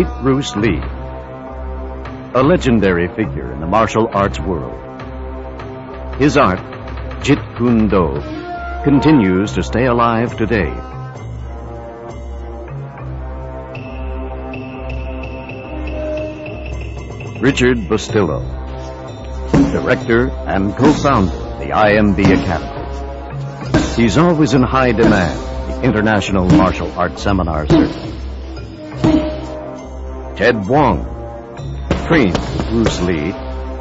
late Bruce Lee, a legendary figure in the martial arts world. His art, Jeet Kune Do, continues to stay alive today. Richard Bustillo, director and co-founder of the IMB Academy. He's always in high demand at the International Martial Arts Seminar Circuit. Ted Wong trained Bruce Lee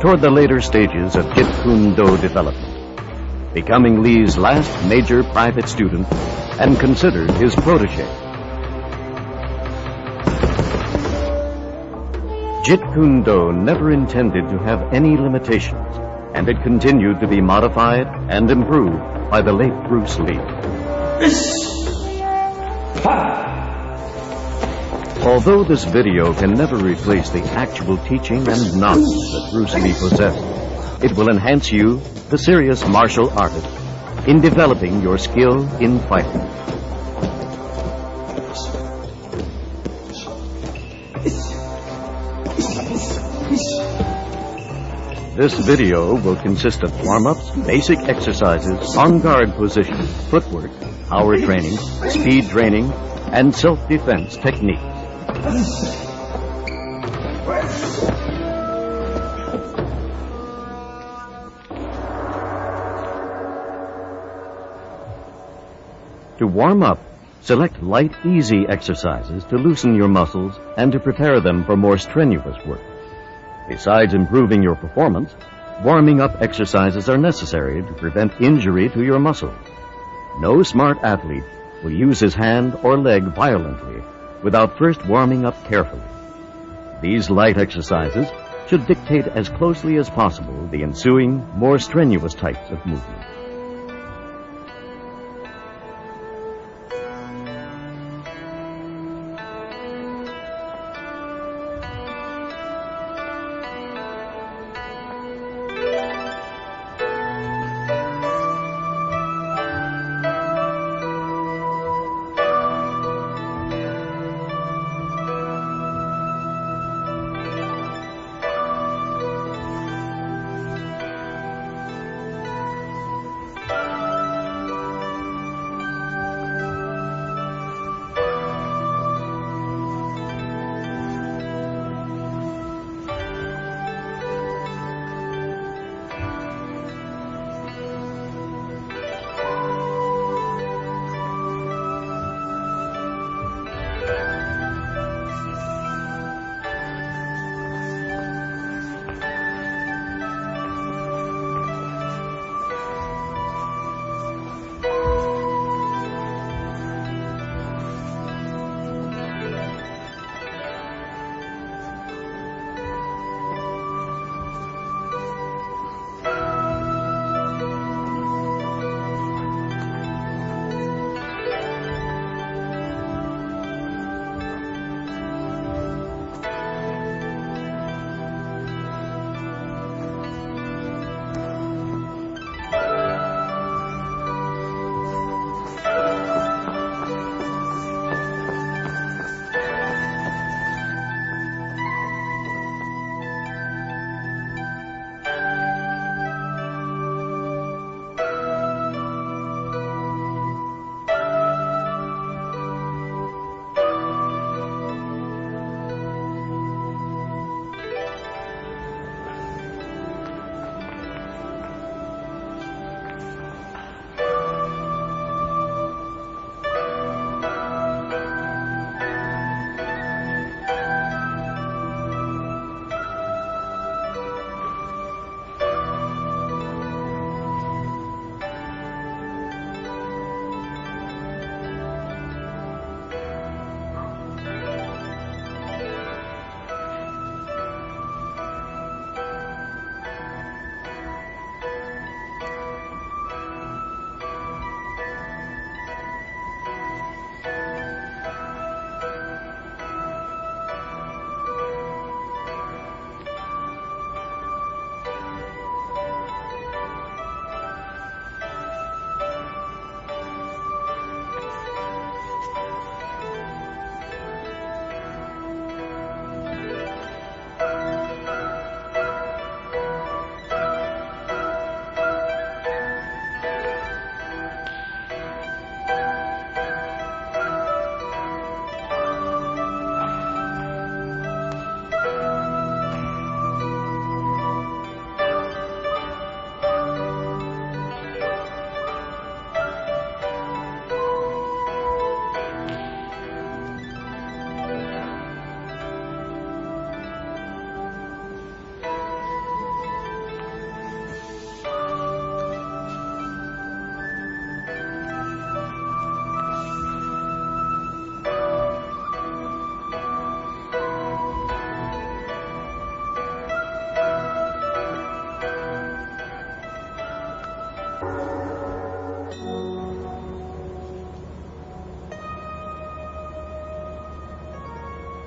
toward the later stages of Jeet Kune Do development, becoming Lee's last major private student and considered his protege. Jeet Kune Do never intended to have any limitations, and it continued to be modified and improved by the late Bruce Lee. Although this video can never replace the actual teaching and knowledge that Bruce Lee possessed, it will enhance you, the serious martial artist, in developing your skill in fighting. This video will consist of warm-ups, basic exercises, on-guard positions, footwork, power training, speed training, and self-defense techniques. To warm up, select light, easy exercises to loosen your muscles and to prepare them for more strenuous work. Besides improving your performance, warming up exercises are necessary to prevent injury to your muscles. No smart athlete will use his hand or leg violently without first warming up carefully. These light exercises should dictate as closely as possible the ensuing, more strenuous types of movement.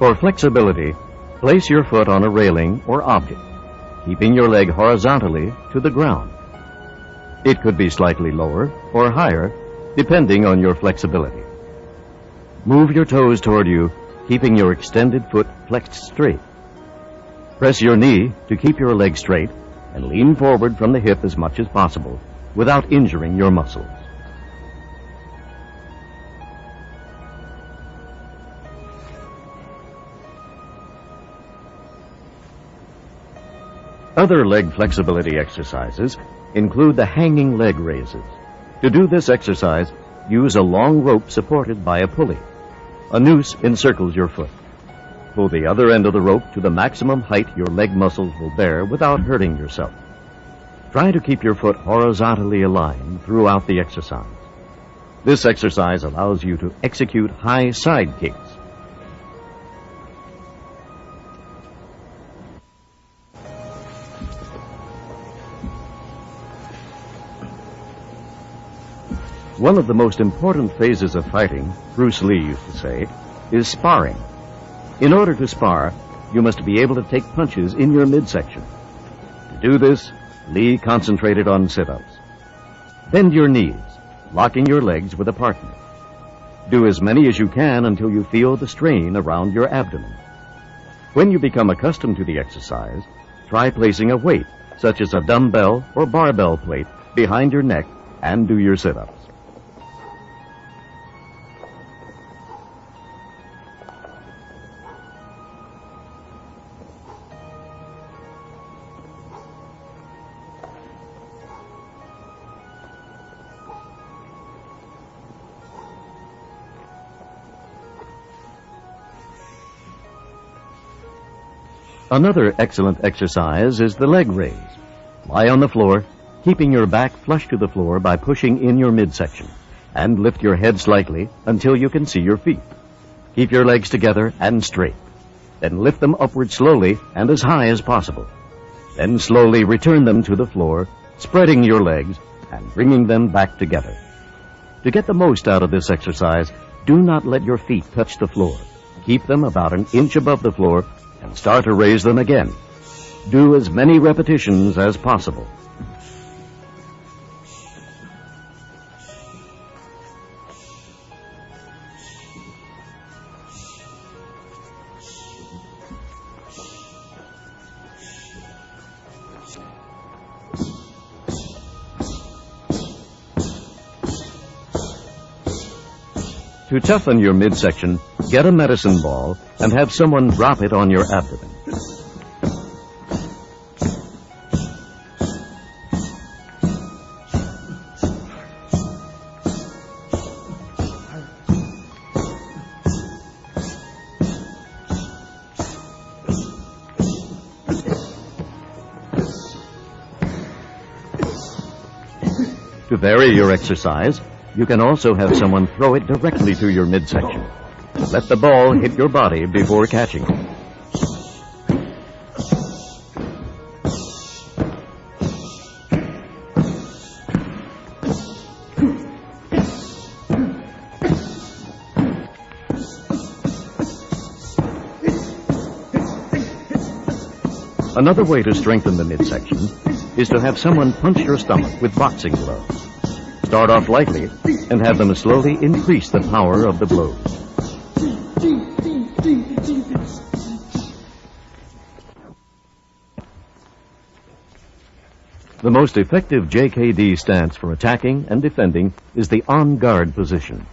For flexibility, place your foot on a railing or object, keeping your leg horizontally to the ground. It could be slightly lower or higher, depending on your flexibility. Move your toes toward you, keeping your extended foot flexed straight. Press your knee to keep your leg straight and lean forward from the hip as much as possible without injuring your muscles. Other leg flexibility exercises include the hanging leg raises. To do this exercise, use a long rope supported by a pulley. A noose encircles your foot. Pull the other end of the rope to the maximum height your leg muscles will bear without hurting yourself. Try to keep your foot horizontally aligned throughout the exercise. This exercise allows you to execute high side kicks. One of the most important phases of fighting, Bruce Lee used to say, is sparring. In order to spar, you must be able to take punches in your midsection. To do this, Lee concentrated on sit-ups. Bend your knees, locking your legs with a partner. Do as many as you can until you feel the strain around your abdomen. When you become accustomed to the exercise, try placing a weight, such as a dumbbell or barbell plate, behind your neck and do your sit-ups. Another excellent exercise is the leg raise. Lie on the floor, keeping your back flush to the floor by pushing in your midsection, and lift your head slightly until you can see your feet. Keep your legs together and straight. Then lift them upward slowly and as high as possible. Then slowly return them to the floor, spreading your legs and bringing them back together. To get the most out of this exercise, do not let your feet touch the floor. Keep them about an inch above the floor and start to raise them again. Do as many repetitions as possible. To toughen your midsection, get a medicine ball and have someone drop it on your abdomen. To vary your exercise, you can also have someone throw it directly to your midsection. Let the ball hit your body before catching it. Another way to strengthen the midsection is to have someone punch your stomach with boxing gloves. Start off lightly and have them slowly increase the power of the blows. The most effective JKD stance for attacking and defending is the on-guard position.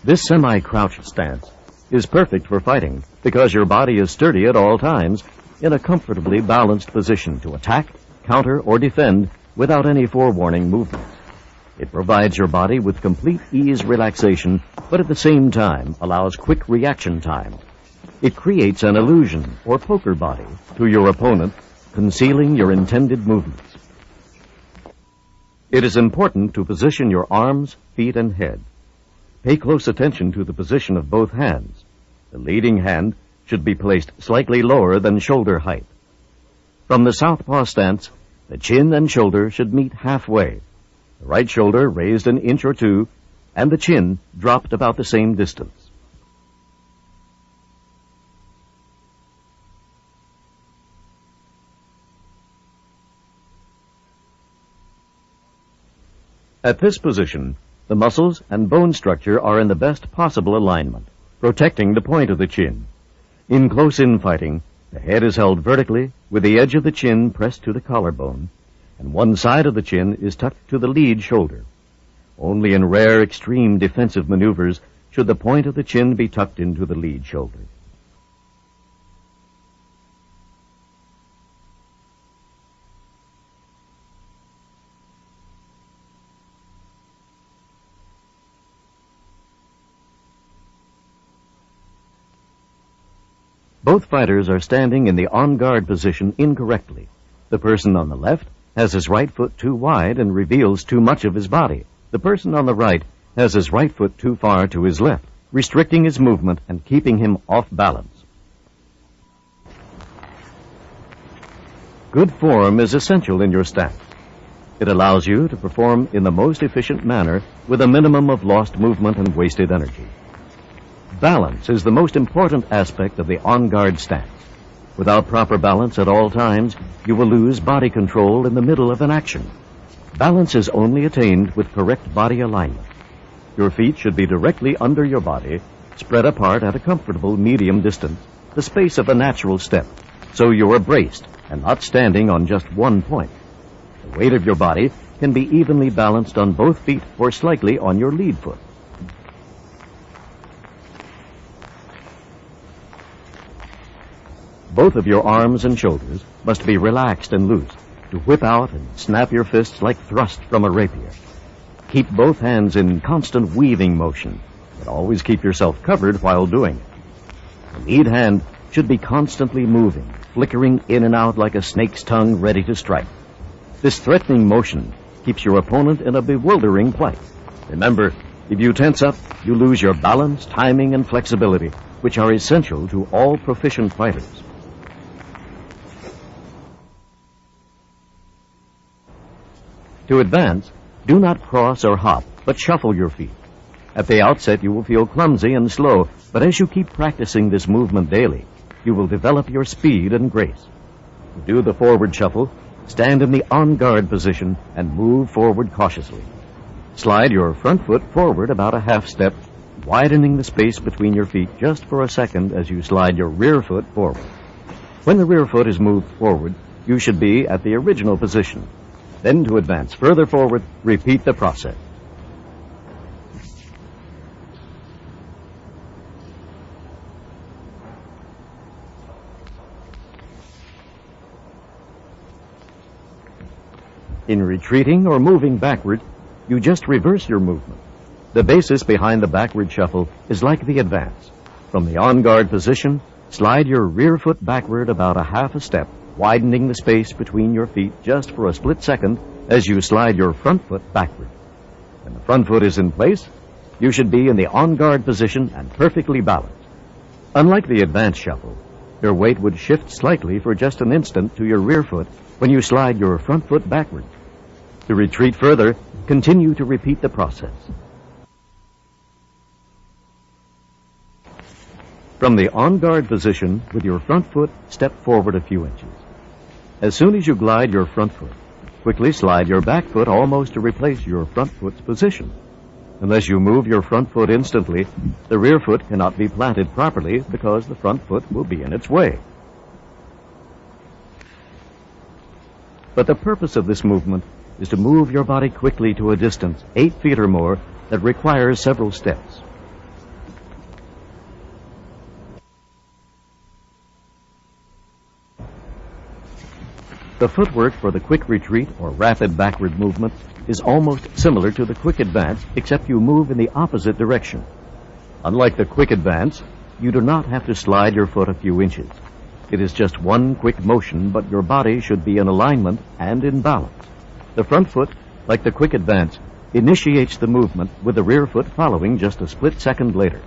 This semi-crouched stance is perfect for fighting because your body is sturdy at all times in a comfortably balanced position to attack, counter, or defend without any forewarning movements. It provides your body with complete ease relaxation, but at the same time allows quick reaction time. It creates an illusion or poker body to your opponent, concealing your intended movements. It is important to position your arms, feet, and head. Pay close attention to the position of both hands. The leading hand should be placed slightly lower than shoulder height. From the southpaw stance, the chin and shoulder should meet halfway. The right shoulder raised an inch or two, and the chin dropped about the same distance. At this position, the muscles and bone structure are in the best possible alignment, protecting the point of the chin. In close-in fighting, the head is held vertically with the edge of the chin pressed to the collarbone, and one side of the chin is tucked to the lead shoulder. Only in rare extreme defensive maneuvers should the point of the chin be tucked into the lead shoulder. Both fighters are standing in the on-guard position incorrectly. The person on the left has his right foot too wide and reveals too much of his body. The person on the right has his right foot too far to his left, restricting his movement and keeping him off balance. Good form is essential in your stance. It allows you to perform in the most efficient manner with a minimum of lost movement and wasted energy. Balance is the most important aspect of the on-guard stance. Without proper balance at all times, you will lose body control in the middle of an action. Balance is only attained with correct body alignment. Your feet should be directly under your body, spread apart at a comfortable medium distance, the space of a natural step, so you are braced and not standing on just one point. The weight of your body can be evenly balanced on both feet or slightly on your lead foot. Both of your arms and shoulders must be relaxed and loose to whip out and snap your fists like thrust from a rapier. Keep both hands in constant weaving motion, but always keep yourself covered while doing it. The lead hand should be constantly moving, flickering in and out like a snake's tongue ready to strike. This threatening motion keeps your opponent in a bewildering plight. Remember, if you tense up, you lose your balance, timing, and flexibility, which are essential to all proficient fighters. To advance, do not cross or hop, but shuffle your feet. At the outset, you will feel clumsy and slow, but as you keep practicing this movement daily, you will develop your speed and grace. To do the forward shuffle, stand in the on-guard position and move forward cautiously. Slide your front foot forward about a half step, widening the space between your feet just for a second as you slide your rear foot forward. When the rear foot is moved forward, you should be at the original position. Then to advance further forward, repeat the process. In retreating or moving backward, you just reverse your movement. The basis behind the backward shuffle is like the advance. From the on-guard position, slide your rear foot backward about a half a step, widening the space between your feet just for a split second as you slide your front foot backward. When the front foot is in place, you should be in the on-guard position and perfectly balanced. Unlike the advance shuffle, your weight would shift slightly for just an instant to your rear foot when you slide your front foot backward. To retreat further, continue to repeat the process. From the on-guard position, with your front foot, step forward a few inches. As soon as you glide your front foot, quickly slide your back foot almost to replace your front foot's position. Unless you move your front foot instantly, the rear foot cannot be planted properly because the front foot will be in its way. But the purpose of this movement is to move your body quickly to a distance, 8 feet or more, that requires several steps. The footwork for the quick retreat or rapid backward movement is almost similar to the quick advance, except you move in the opposite direction. Unlike the quick advance, you do not have to slide your foot a few inches. It is just one quick motion, but your body should be in alignment and in balance. The front foot, like the quick advance, initiates the movement with the rear foot following just a split second later.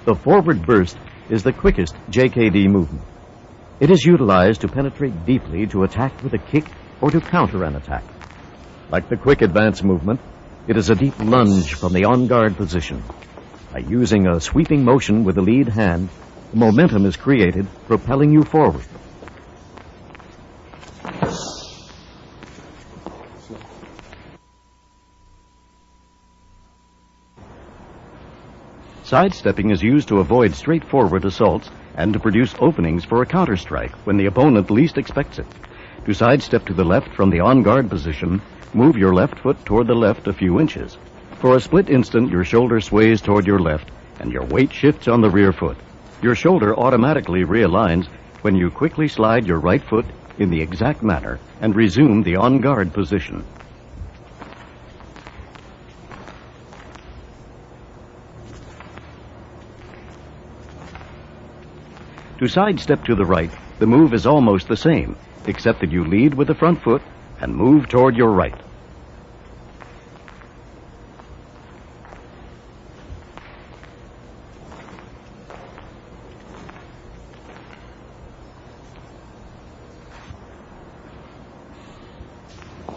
The forward burst is the quickest JKD movement. It is utilized to penetrate deeply to attack with a kick or to counter an attack. Like the quick advance movement, it is a deep lunge from the on-guard position. By using a sweeping motion with the lead hand, momentum is created, propelling you forward. Sidestepping is used to avoid straightforward assaults and to produce openings for a counterstrike when the opponent least expects it. To sidestep to the left from the on-guard position, move your left foot toward the left a few inches. For a split instant, your shoulder sways toward your left and your weight shifts on the rear foot. Your shoulder automatically realigns when you quickly slide your right foot in the exact manner and resume the on-guard position. To sidestep to the right, the move is almost the same, except that you lead with the front foot and move toward your right.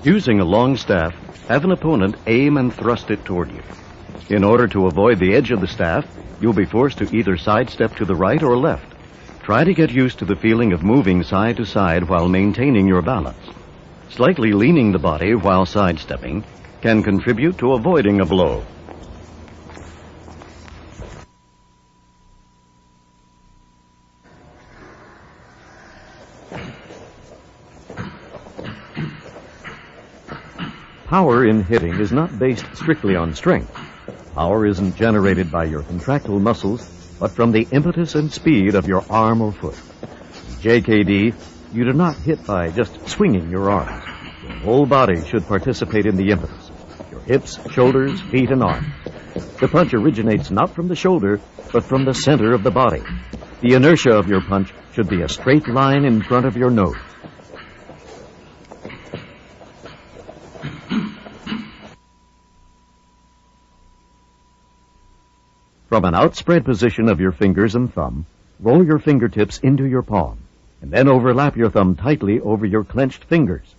Using a long staff, have an opponent aim and thrust it toward you. In order to avoid the edge of the staff, you'll be forced to either sidestep to the right or left. Try to get used to the feeling of moving side to side while maintaining your balance. Slightly leaning the body while sidestepping can contribute to avoiding a blow. Power in hitting is not based strictly on strength. Power isn't generated by your contractile muscles, but from the impetus and speed of your arm or foot. In JKD, you do not hit by just swinging your arms. Your whole body should participate in the impetus. Your hips, shoulders, feet, and arms. The punch originates not from the shoulder, but from the center of the body. The inertia of your punch should be a straight line in front of your nose. From an outspread position of your fingers and thumb, roll your fingertips into your palm, and then overlap your thumb tightly over your clenched fingers.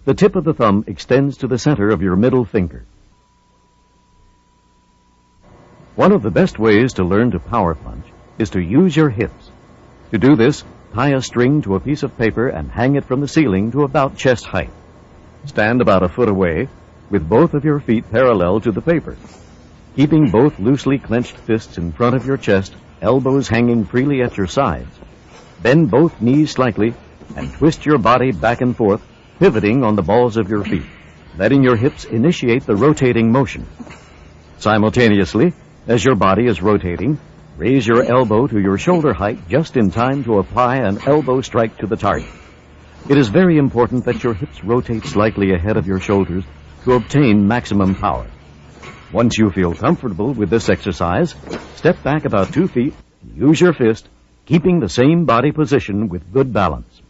The tip of the thumb extends to the center of your middle finger. One of the best ways to learn to power punch is to use your hips. To do this, tie a string to a piece of paper and hang it from the ceiling to about chest height. Stand about a foot away, with both of your feet parallel to the paper. Keeping both loosely clenched fists in front of your chest, elbows hanging freely at your sides. Bend both knees slightly and twist your body back and forth, pivoting on the balls of your feet, letting your hips initiate the rotating motion. Simultaneously, as your body is rotating, raise your elbow to your shoulder height just in time to apply an elbow strike to the target. It is very important that your hips rotate slightly ahead of your shoulders to obtain maximum power. Once you feel comfortable with this exercise, step back about 2 feet and use your fist, keeping the same body position with good balance.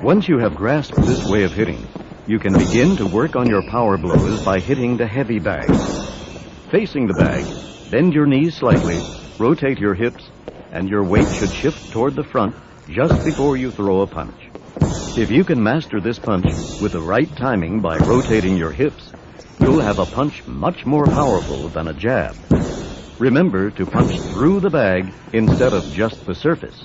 Once you have grasped this way of hitting, you can begin to work on your power blows by hitting the heavy bag. Facing the bag, bend your knees slightly, rotate your hips, and your weight should shift toward the front just before you throw a punch. If you can master this punch with the right timing by rotating your hips, you'll have a punch much more powerful than a jab. Remember to punch through the bag instead of just the surface.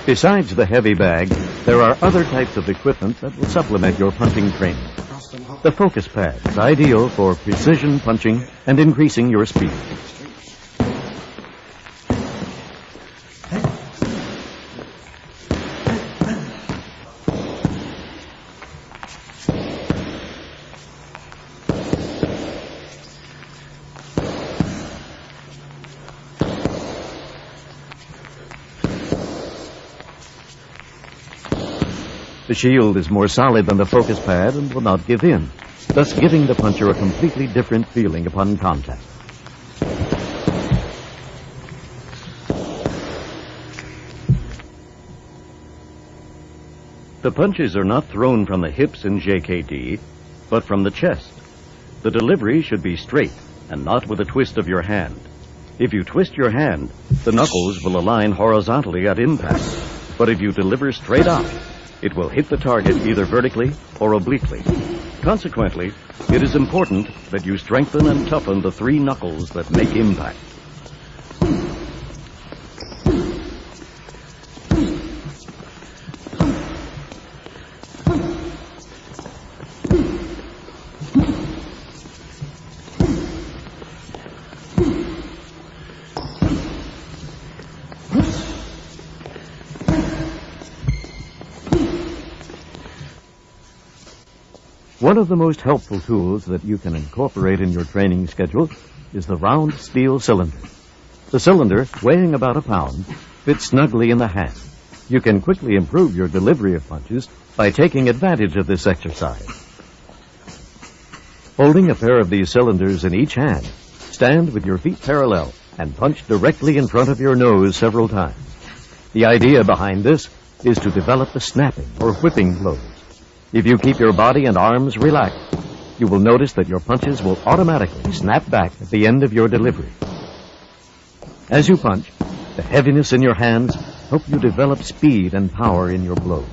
Besides the heavy bag, there are other types of equipment that will supplement your punching training. The focus pad is ideal for precision punching and increasing your speed. The shield is more solid than the focus pad and will not give in, thus giving the puncher a completely different feeling upon contact. The punches are not thrown from the hips in JKD, but from the chest. The delivery should be straight and not with a twist of your hand. If you twist your hand, the knuckles will align horizontally at impact, but if you deliver straight out, it will hit the target either vertically or obliquely. Consequently, it is important that you strengthen and toughen the three knuckles that make impact. One of the most helpful tools that you can incorporate in your training schedule is the round steel cylinder. The cylinder, weighing about a pound, fits snugly in the hand. You can quickly improve your delivery of punches by taking advantage of this exercise. Holding a pair of these cylinders in each hand, stand with your feet parallel and punch directly in front of your nose several times. The idea behind this is to develop the snapping or whipping blows. If you keep your body and arms relaxed, you will notice that your punches will automatically snap back at the end of your delivery. As you punch, the heaviness in your hands help you develop speed and power in your blows.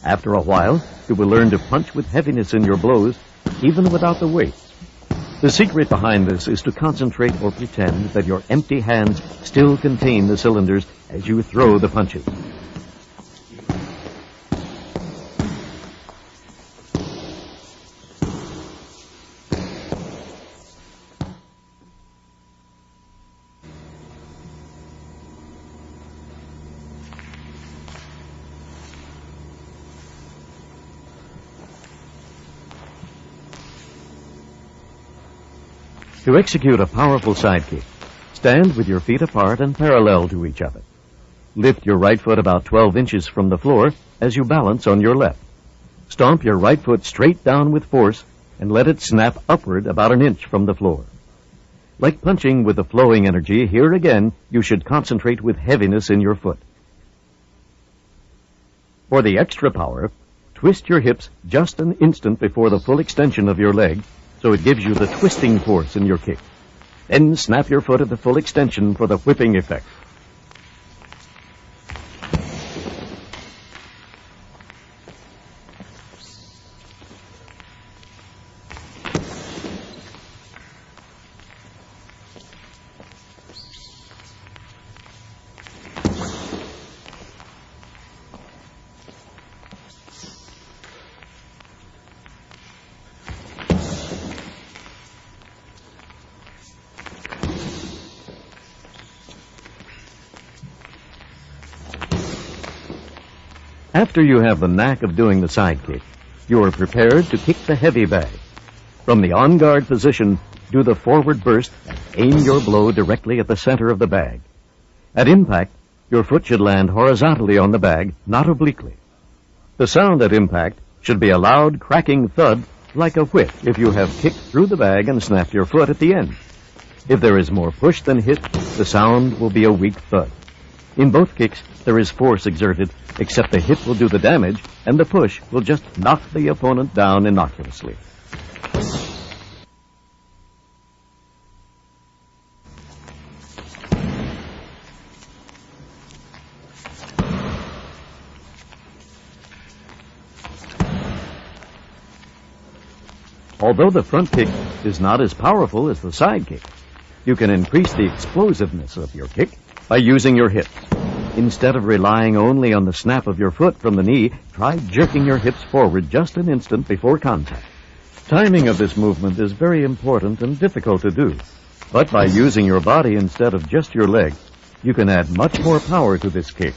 After a while, you will learn to punch with heaviness in your blows, even without the weight. The secret behind this is to concentrate or pretend that your empty hands still contain the cylinders as you throw the punches. To execute a powerful side kick, stand with your feet apart and parallel to each other. Lift your right foot about 12 inches from the floor as you balance on your left. Stomp your right foot straight down with force and let it snap upward about an inch from the floor. Like punching with the flowing energy, here again you should concentrate with heaviness in your foot. For the extra power, twist your hips just an instant before the full extension of your leg, so it gives you the twisting force in your kick. Then snap your foot at the full extension for the whipping effect. After you have the knack of doing the side kick, you are prepared to kick the heavy bag. From the on-guard position, do the forward burst and aim your blow directly at the center of the bag. At impact, your foot should land horizontally on the bag, not obliquely. The sound at impact should be a loud, cracking thud like a whip if you have kicked through the bag and snapped your foot at the end. If there is more push than hit, the sound will be a weak thud. In both kicks, there is force exerted, except the hit will do the damage, and the push will just knock the opponent down innocuously. Although the front kick is not as powerful as the side kick, you can increase the explosiveness of your kick by using your hips. Instead of relying only on the snap of your foot from the knee, try jerking your hips forward just an instant before contact. Timing of this movement is very important and difficult to do, but by using your body instead of just your leg, you can add much more power to this kick.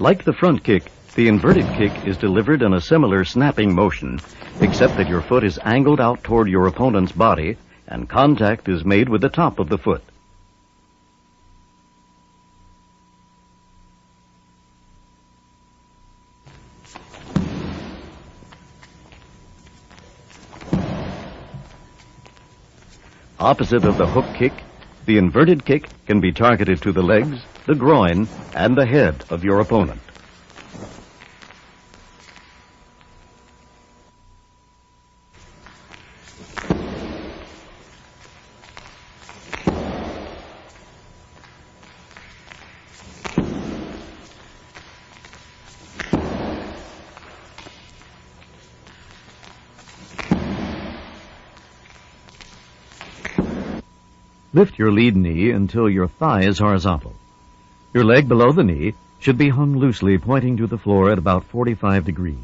Like the front kick, the inverted kick is delivered in a similar snapping motion, except that your foot is angled out toward your opponent's body and contact is made with the top of the foot. Opposite of the hook kick, the inverted kick can be targeted to the legs, the groin, and the head of your opponent. Lift your lead knee until your thigh is horizontal. Your leg below the knee should be hung loosely, pointing to the floor at about 45 degrees.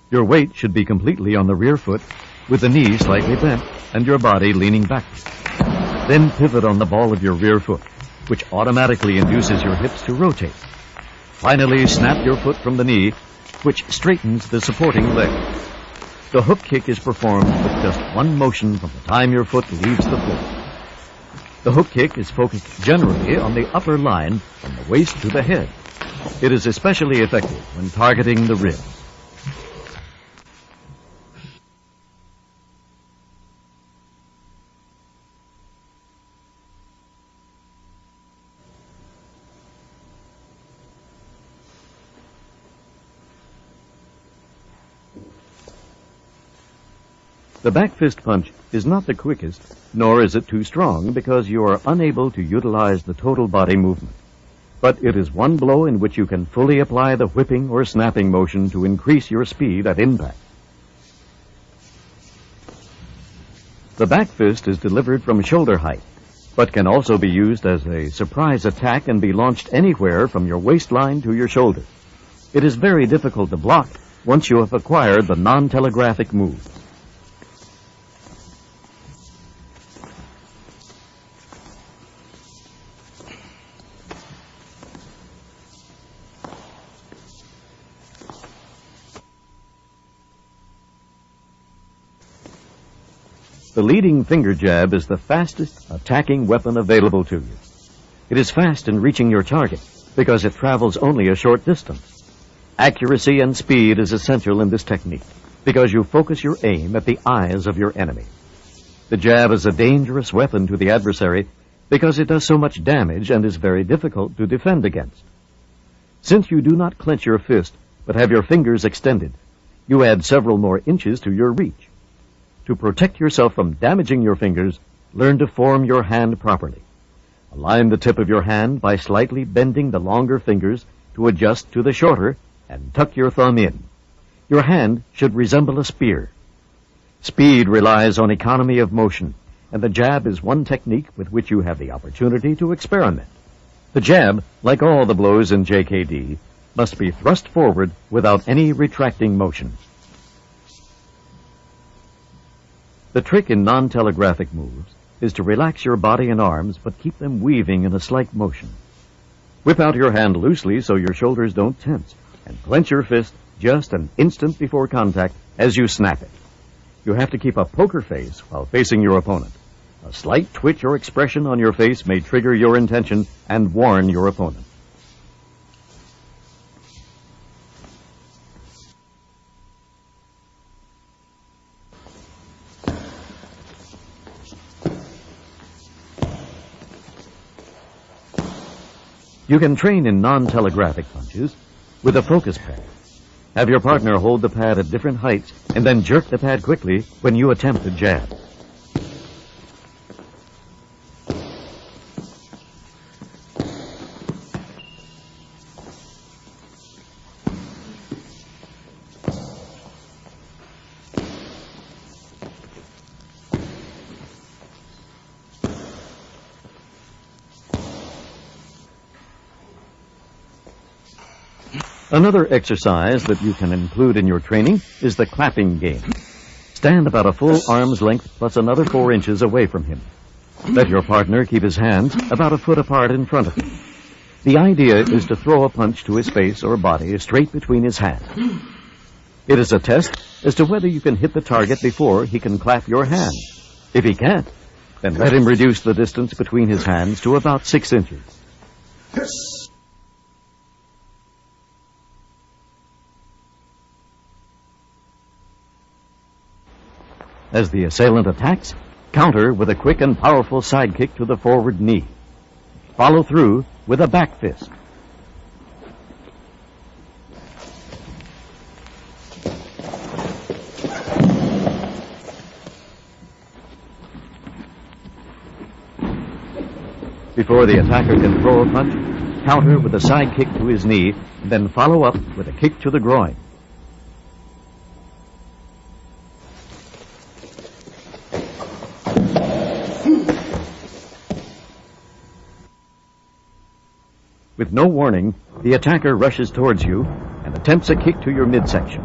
Your weight should be completely on the rear foot, with the knee slightly bent and your body leaning backward. Then pivot on the ball of your rear foot, which automatically induces your hips to rotate. Finally, snap your foot from the knee, which straightens the supporting leg. The hook kick is performed with just one motion from the time your foot leaves the floor. The hook kick is focused generally on the upper line from the waist to the head. It is especially effective when targeting the ribs. The back fist punch is not the quickest, nor is it too strong because you are unable to utilize the total body movement. But it is one blow in which you can fully apply the whipping or snapping motion to increase your speed at impact. The back fist is delivered from shoulder height, but can also be used as a surprise attack and be launched anywhere from your waistline to your shoulder. It is very difficult to block once you have acquired the non-telegraphic move. The leading finger jab is the fastest attacking weapon available to you. It is fast in reaching your target because it travels only a short distance. Accuracy and speed is essential in this technique because you focus your aim at the eyes of your enemy. The jab is a dangerous weapon to the adversary because it does so much damage and is very difficult to defend against. Since you do not clench your fist but have your fingers extended, you add several more inches to your reach. To protect yourself from damaging your fingers, learn to form your hand properly. Align the tip of your hand by slightly bending the longer fingers to adjust to the shorter and tuck your thumb in. Your hand should resemble a spear. Speed relies on economy of motion, and the jab is one technique with which you have the opportunity to experiment. The jab, like all the blows in JKD, must be thrust forward without any retracting motion. The trick in non-telegraphic moves is to relax your body and arms, but keep them weaving in a slight motion. Whip out your hand loosely so your shoulders don't tense, and clench your fist just an instant before contact as you snap it. You have to keep a poker face while facing your opponent. A slight twitch or expression on your face may trigger your intention and warn your opponent. You can train in non-telegraphic punches with a focus pad. Have your partner hold the pad at different heights and then jerk the pad quickly when you attempt to jab. Another exercise that you can include in your training is the clapping game. Stand about a full arm's length plus another 4 inches away from him. Let your partner keep his hands about a foot apart in front of him. The idea is to throw a punch to his face or body straight between his hands. It is a test as to whether you can hit the target before he can clap your hand. If he can't, then let him reduce the distance between his hands to about 6 inches. As the assailant attacks, counter with a quick and powerful side kick to the forward knee. Follow through with a back fist. Before the attacker can throw a punch, counter with a side kick to his knee, then follow up with a kick to the groin. With no warning, the attacker rushes towards you and attempts a kick to your midsection.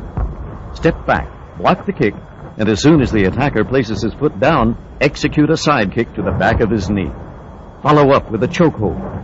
Step back, block the kick, and as soon as the attacker places his foot down, execute a side kick to the back of his knee. Follow up with a chokehold.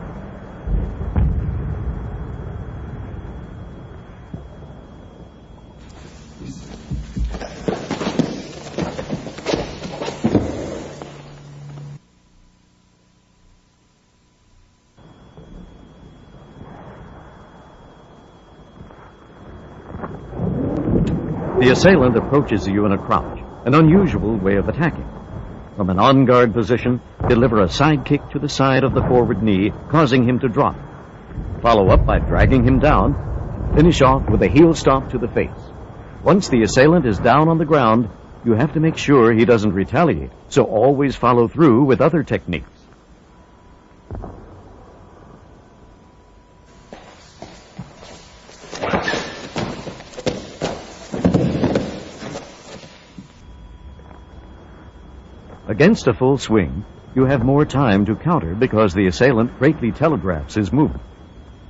The assailant approaches you in a crouch, an unusual way of attacking. From an on-guard position, deliver a side kick to the side of the forward knee, causing him to drop. Follow up by dragging him down. Finish off with a heel stomp to the face. Once the assailant is down on the ground, you have to make sure he doesn't retaliate, so always follow through with other techniques. Against a full swing, you have more time to counter because the assailant greatly telegraphs his movement.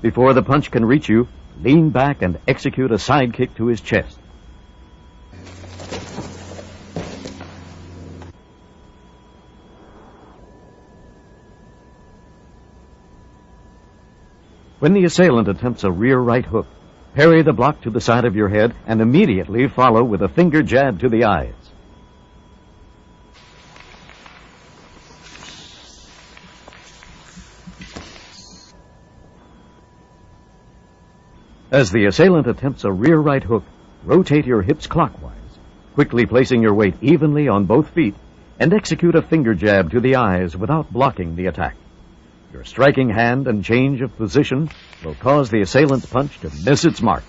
Before the punch can reach you, lean back and execute a side kick to his chest. When the assailant attempts a rear right hook, parry the block to the side of your head and immediately follow with a finger jab to the eyes. As the assailant attempts a rear right hook, rotate your hips clockwise, quickly placing your weight evenly on both feet, and execute a finger jab to the eyes without blocking the attack. Your striking hand and change of position will cause the assailant's punch to miss its mark.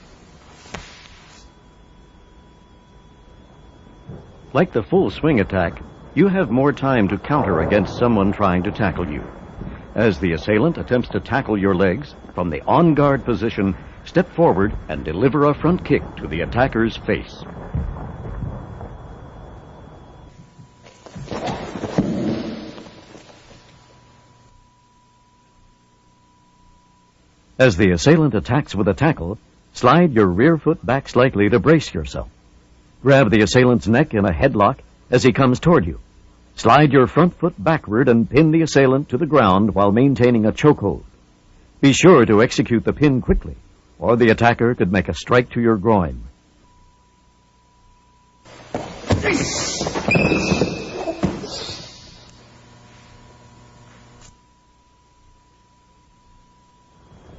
Like the full swing attack, you have more time to counter against someone trying to tackle you. As the assailant attempts to tackle your legs, from the on-guard position, step forward and deliver a front kick to the attacker's face. As the assailant attacks with a tackle, slide your rear foot back slightly to brace yourself. Grab the assailant's neck in a headlock as he comes toward you. Slide your front foot backward and pin the assailant to the ground while maintaining a chokehold. Be sure to execute the pin quickly, or the attacker could make a strike to your groin.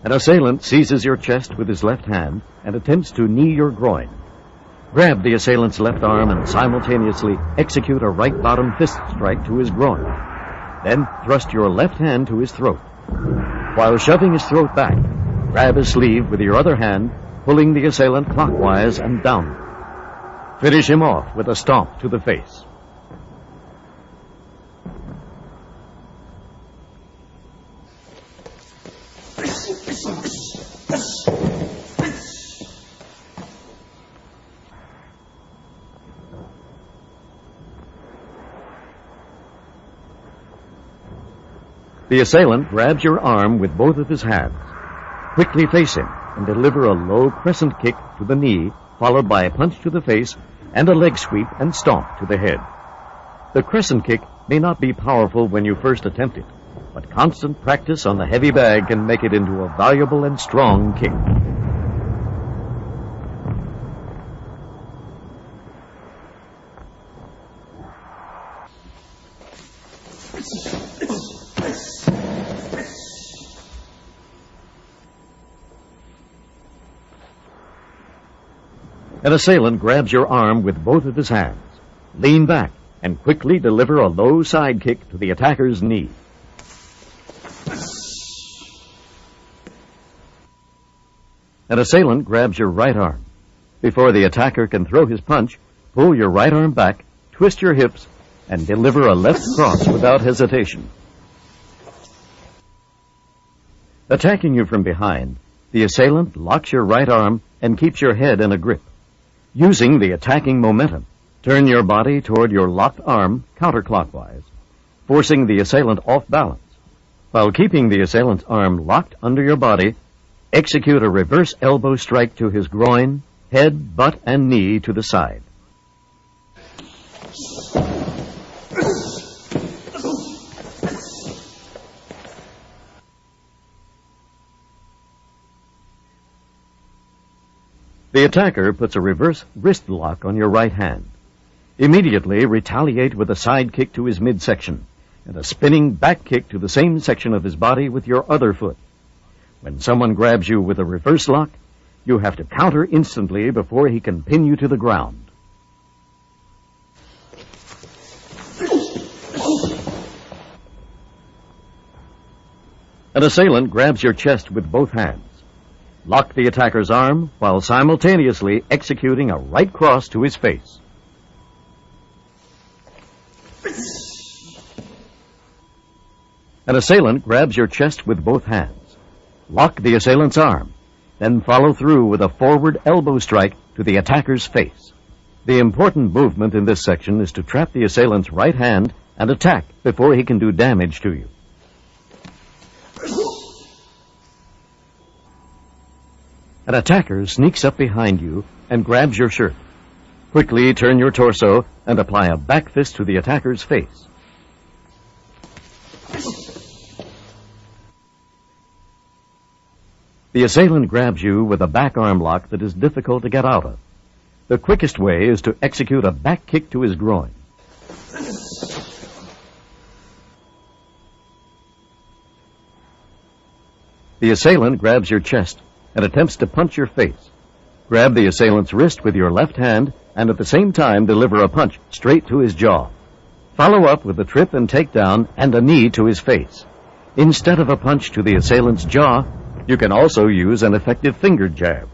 An assailant seizes your chest with his left hand and attempts to knee your groin. Grab the assailant's left arm and simultaneously execute a right bottom fist strike to his groin. Then thrust your left hand to his throat. While shoving his throat back, grab his sleeve with your other hand pulling the assailant clockwise and downward. Finish him off with a stomp to the face. The assailant grabs your arm with both of his hands. Quickly face him and deliver a low crescent kick to the knee, followed by a punch to the face and a leg sweep and stomp to the head. The crescent kick may not be powerful when you first attempt it, but constant practice on the heavy bag can make it into a valuable and strong kick. An assailant grabs your arm with both of his hands. Lean back and quickly deliver a low side kick to the attacker's knee. An assailant grabs your right arm. Before the attacker can throw his punch, pull your right arm back, twist your hips, and deliver a left cross without hesitation. Attacking you from behind, the assailant locks your right arm and keeps your head in a grip. Using the attacking momentum, turn your body toward your locked arm counterclockwise, forcing the assailant off balance. While keeping the assailant's arm locked under your body, execute a reverse elbow strike to his groin, head, butt, and knee to the side. The attacker puts a reverse wrist lock on your right hand. Immediately retaliate with a side kick to his midsection and a spinning back kick to the same section of his body with your other foot. When someone grabs you with a reverse lock, you have to counter instantly before he can pin you to the ground. An assailant grabs your chest with both hands. Lock the attacker's arm while simultaneously executing a right cross to his face. An assailant grabs your chest with both hands. Lock the assailant's arm, then follow through with a forward elbow strike to the attacker's face. The important movement in this section is to trap the assailant's right hand and attack before he can do damage to you. An attacker sneaks up behind you and grabs your shirt. Quickly turn your torso and apply a back fist to the attacker's face. The assailant grabs you with a back arm lock that is difficult to get out of. The quickest way is to execute a back kick to his groin. The assailant grabs your chest and attempts to punch your face. Grab the assailant's wrist with your left hand and at the same time deliver a punch straight to his jaw. Follow up with a trip and takedown and a knee to his face. Instead of a punch to the assailant's jaw, you can also use an effective finger jab.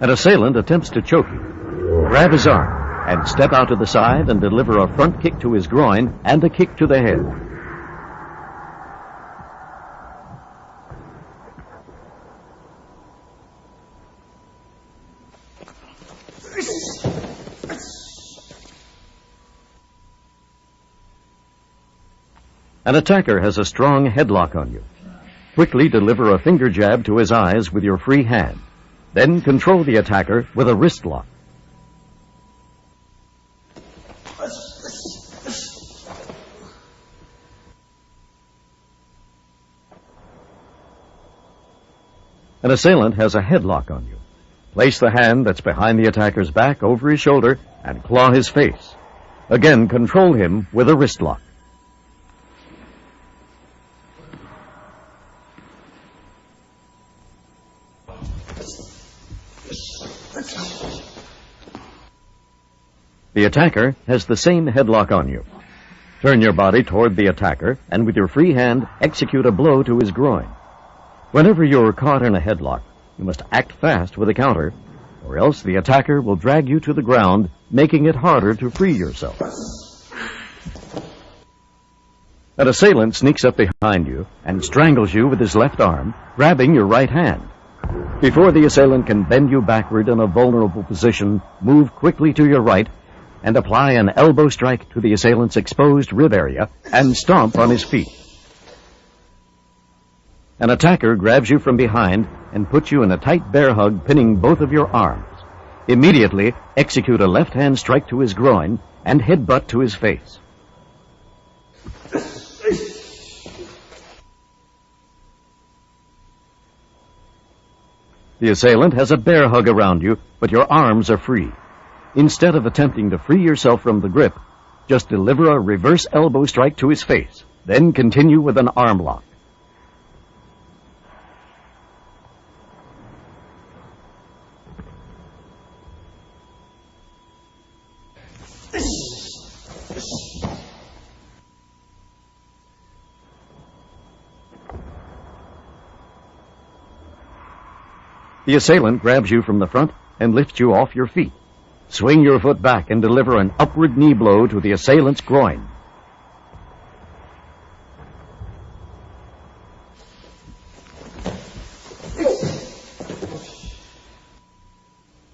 An assailant attempts to choke you. Grab his arm and step out to the side and deliver a front kick to his groin and a kick to the head. An attacker has a strong headlock on you. Quickly deliver a finger jab to his eyes with your free hand. Then control the attacker with a wrist lock. An assailant has a headlock on you. Place the hand that's behind the attacker's back over his shoulder and claw his face. Again, control him with a wrist lock. The attacker has the same headlock on you. Turn your body toward the attacker and with your free hand execute a blow to his groin. Whenever you're caught in a headlock, you must act fast with a counter, or else the attacker will drag you to the ground, making it harder to free yourself. An assailant sneaks up behind you and strangles you with his left arm, grabbing your right hand. Before the assailant can bend you backward in a vulnerable position, move quickly to your right and apply an elbow strike to the assailant's exposed rib area and stomp on his feet. An attacker grabs you from behind and puts you in a tight bear hug, pinning both of your arms. Immediately execute a left-hand strike to his groin and headbutt to his face. The assailant has a bear hug around you, but your arms are free. Instead of attempting to free yourself from the grip, just deliver a reverse elbow strike to his face, then continue with an arm lock. The assailant grabs you from the front and lifts you off your feet. Swing your foot back and deliver an upward knee blow to the assailant's groin.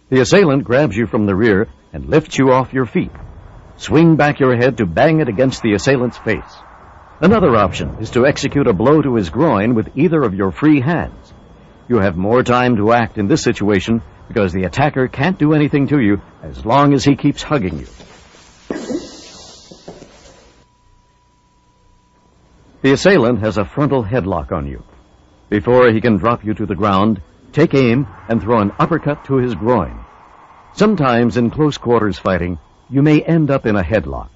The assailant grabs you from the rear and lifts you off your feet. Swing back your head to bang it against the assailant's face. Another option is to execute a blow to his groin with either of your free hands. You have more time to act in this situation because the attacker can't do anything to you as long as he keeps hugging you. The assailant has a frontal headlock on you. Before he can drop you to the ground, take aim and throw an uppercut to his groin. Sometimes in close quarters fighting, you may end up in a headlock.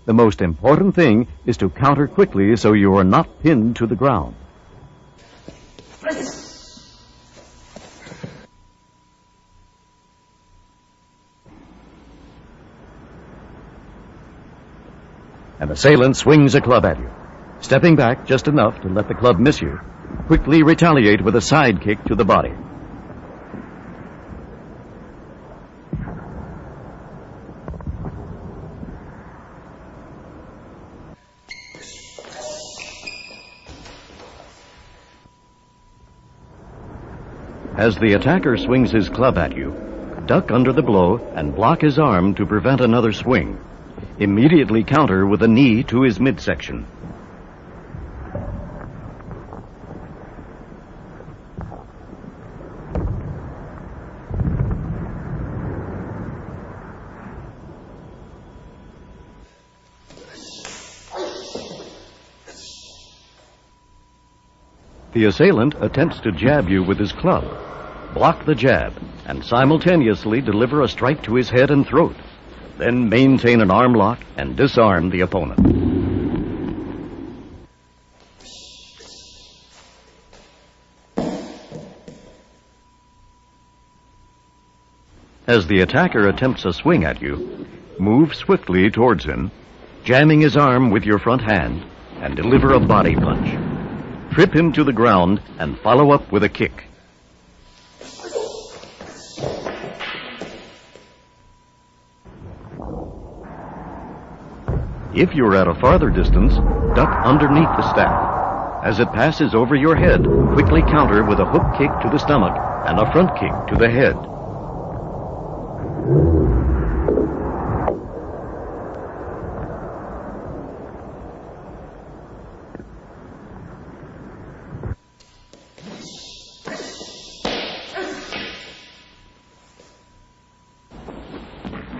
The most important thing is to counter quickly so you are not pinned to the ground. An assailant swings a club at you. Stepping back just enough to let the club miss you, quickly retaliate with a side kick to the body. As the attacker swings his club at you, duck under the blow and block his arm to prevent another swing. Immediately counter with a knee to his midsection. The assailant attempts to jab you with his club. Block the jab and simultaneously deliver a strike to his head and throat. Then maintain an arm lock and disarm the opponent. As the attacker attempts a swing at you, move swiftly towards him, jamming his arm with your front hand, and deliver a body punch. Trip him to the ground and follow up with a kick. If you're at a farther distance, duck underneath the staff. As it passes over your head, quickly counter with a hook kick to the stomach and a front kick to the head.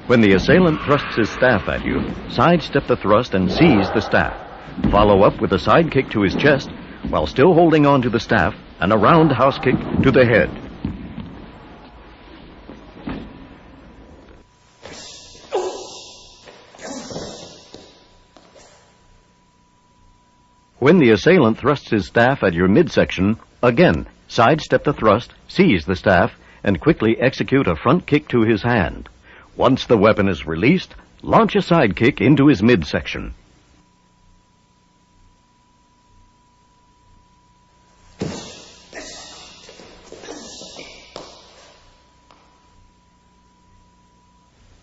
When the assailant thrusts his staff at you, sidestep the thrust and seize the staff. Follow up with a side kick to his chest while still holding on to the staff and a roundhouse kick to the head. When the assailant thrusts his staff at your midsection, again, sidestep the thrust, seize the staff, and quickly execute a front kick to his hand. Once the weapon is released, launch a side kick into his midsection.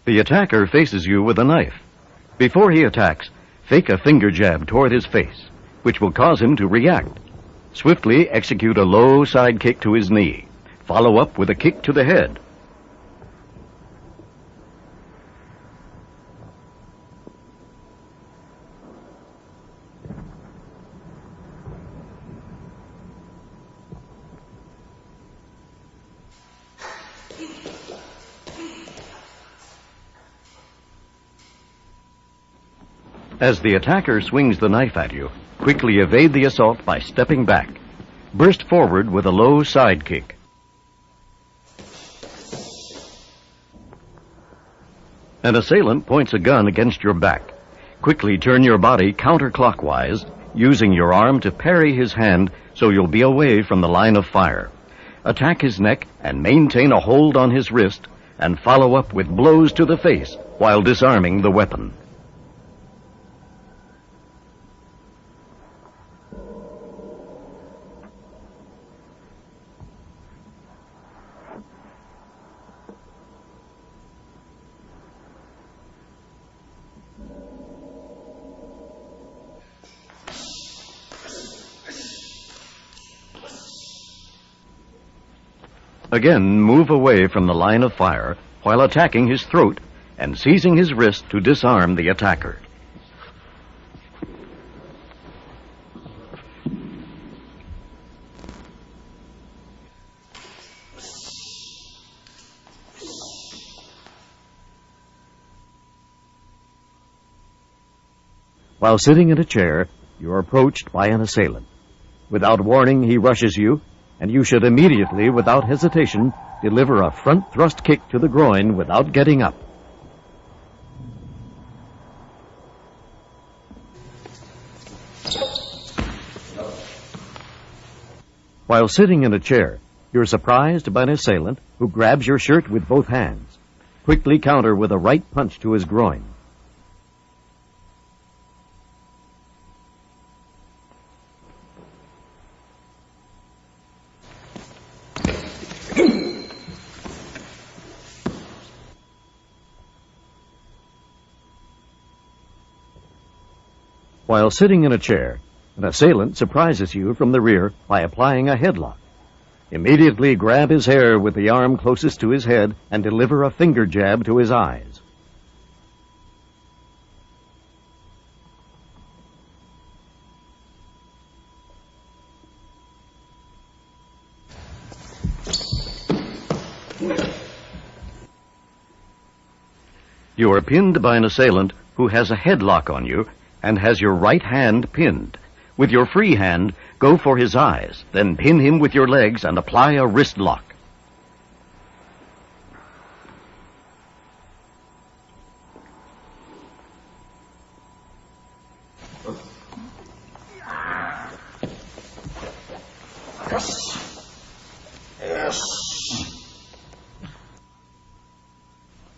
The attacker faces you with a knife. Before he attacks, fake a finger jab toward his face, which will cause him to react. Swiftly execute a low side kick to his knee. Follow up with a kick to the head. As the attacker swings the knife at you, quickly evade the assault by stepping back. Burst forward with a low side kick. An assailant points a gun against your back. Quickly turn your body counterclockwise, using your arm to parry his hand so you'll be away from the line of fire. Attack his neck and maintain a hold on his wrist, and follow up with blows to the face while disarming the weapon. Again, move away from the line of fire while attacking his throat and seizing his wrist to disarm the attacker. While sitting in a chair, you are approached by an assailant. Without warning, he rushes you, and you should immediately, without hesitation, deliver a front thrust kick to the groin without getting up. While sitting in a chair, you're surprised by an assailant who grabs your shirt with both hands. Quickly counter with a right punch to his groin. While sitting in a chair, an assailant surprises you from the rear by applying a headlock. Immediately grab his hair with the arm closest to his head and deliver a finger jab to his eyes. You are pinned by an assailant who has a headlock on you and has your right hand pinned. With your free hand, go for his eyes, then pin him with your legs and apply a wrist lock.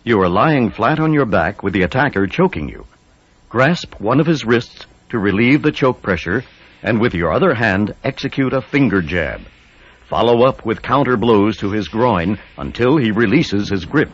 You are lying flat on your back with the attacker choking you. Grasp one of his wrists to relieve the choke pressure, and with your other hand, execute a finger jab. Follow up with counter blows to his groin until he releases his grip.